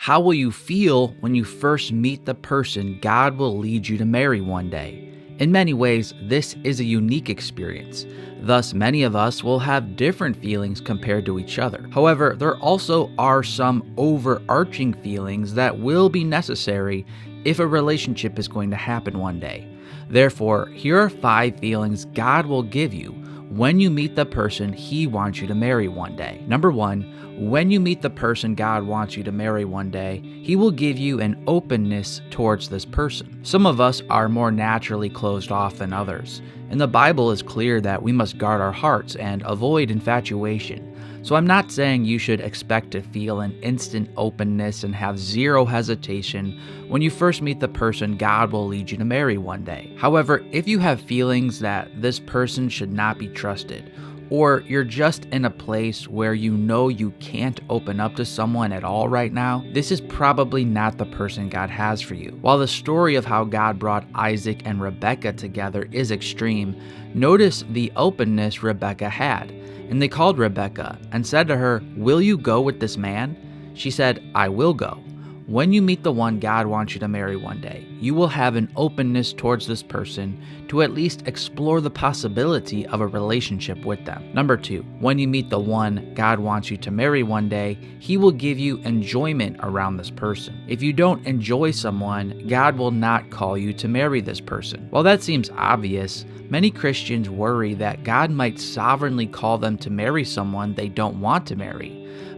How will you feel when you first meet the person God will lead you to marry one day? In many ways, this is a unique experience. Thus, many of us will have different feelings compared to each other. However, there also are some overarching feelings that will be necessary if a relationship is going to happen one day. Therefore, here are 5 feelings God will give you when you meet the person He wants you to marry one day. Number 1, when you meet the person God wants you to marry one day, He will give you an openness towards this person. Some of us are more naturally closed off than others, and the Bible is clear that we must guard our hearts and avoid infatuation. So I'm not saying you should expect to feel an instant openness and have zero hesitation when you first meet the person God will lead you to marry one day. However, if you have feelings that this person should not be trusted, or you're just in a place where you know you can't open up to someone at all right now, this is probably not the person God has for you. While the story of how God brought Isaac and Rebekah together is extreme, notice the openness Rebekah had. And they called Rebekah and said to her, "Will you go with this man?" She said, "I will go." When you meet the one God wants you to marry one day, you will have an openness towards this person to at least explore the possibility of a relationship with them. Number 2, when you meet the one God wants you to marry one day, He will give you enjoyment around this person. If you don't enjoy someone, God will not call you to marry this person. While that seems obvious, many Christians worry that God might sovereignly call them to marry someone they don't want to marry.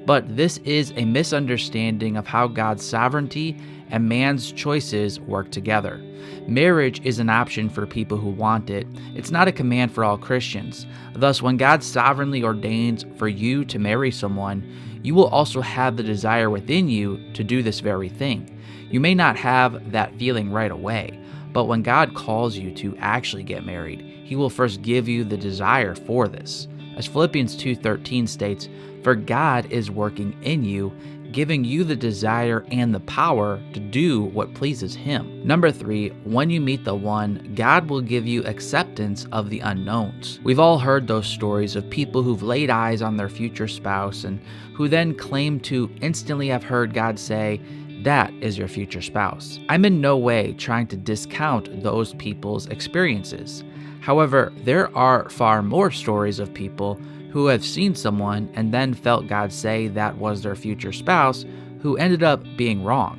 But this is a misunderstanding of how God's sovereignty and man's choices work together. Marriage is an option for people who want it. It's not a command for all Christians. Thus, when God sovereignly ordains for you to marry someone, you will also have the desire within you to do this very thing. You may not have that feeling right away, but when God calls you to actually get married, He will first give you the desire for this. As Philippians 2:13 states, "For God is working in you, giving you the desire and the power to do what pleases Him." Number 3, when you meet the one, God will give you acceptance of the unknowns. We've all heard those stories of people who've laid eyes on their future spouse and who then claim to instantly have heard God say, "That is your future spouse." I'm in no way trying to discount those people's experiences. However, there are far more stories of people who have seen someone and then felt God say that was their future spouse who ended up being wrong.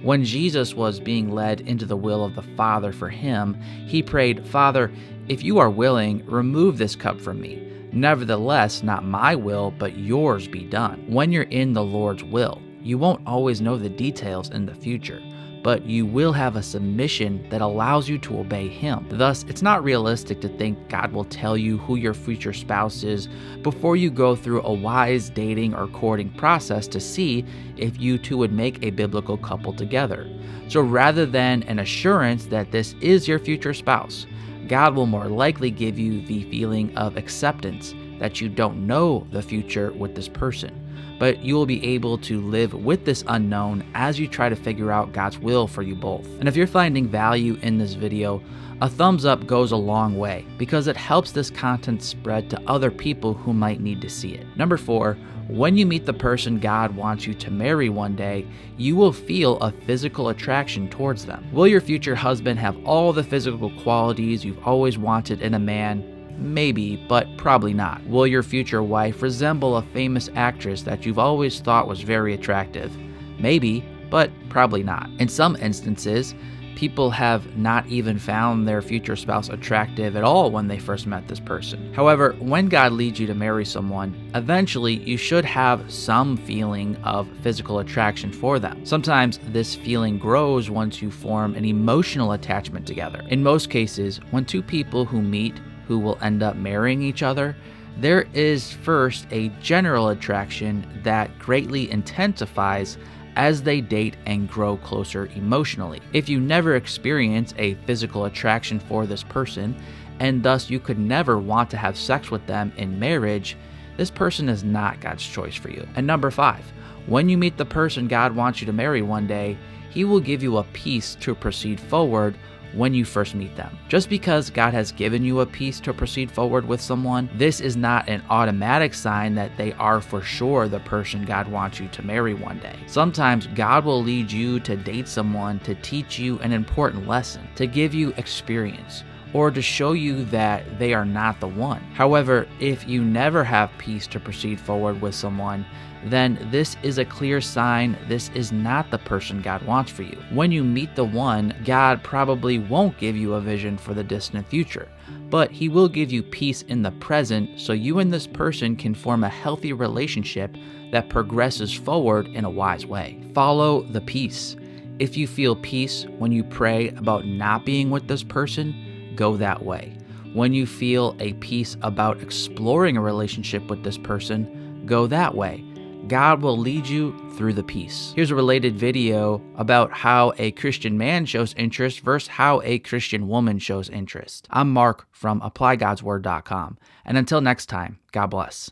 When Jesus was being led into the will of the Father for Him, He prayed, "Father, if you are willing, remove this cup from me. Nevertheless, not my will, but yours be done." When you're in the Lord's will, you won't always know the details in the future, but you will have a submission that allows you to obey Him. Thus, it's not realistic to think God will tell you who your future spouse is before you go through a wise dating or courting process to see if you two would make a biblical couple together. So rather than an assurance that this is your future spouse, God will more likely give you the feeling of acceptance that you don't know the future with this person, but you will be able to live with this unknown as you try to figure out God's will for you both. And if you're finding value in this video, a thumbs up goes a long way because it helps this content spread to other people who might need to see it. Number 4, when you meet the person God wants you to marry one day, you will feel a physical attraction towards them. Will your future husband have all the physical qualities you've always wanted in a man? Maybe, but probably not. Will your future wife resemble a famous actress that you've always thought was very attractive? Maybe, but probably not. In some instances, people have not even found their future spouse attractive at all when they first met this person. However, when God leads you to marry someone, eventually you should have some feeling of physical attraction for them. Sometimes this feeling grows once you form an emotional attachment together. In most cases, when two people who meet who will end up marrying each other, there is first a general attraction that greatly intensifies as they date and grow closer emotionally. If you never experience a physical attraction for this person, and thus you could never want to have sex with them in marriage, this person is not God's choice for you. And number 5, when you meet the person God wants you to marry one day, He will give you a peace to proceed forward when you first meet them. Just because God has given you a peace to proceed forward with someone, this is not an automatic sign that they are for sure the person God wants you to marry one day. Sometimes God will lead you to date someone to teach you an important lesson, to give you experience, or to show you that they are not the one. However, if you never have peace to proceed forward with someone, then this is a clear sign this is not the person God wants for you. When you meet the one, God probably won't give you a vision for the distant future, but He will give you peace in the present so you and this person can form a healthy relationship that progresses forward in a wise way. Follow the peace. If you feel peace when you pray about not being with this person, go that way. When you feel a peace about exploring a relationship with this person, go that way. God will lead you through the peace. Here's a related video about how a Christian man shows interest versus how a Christian woman shows interest. I'm Mark from ApplyGodsWord.com. And until next time, God bless.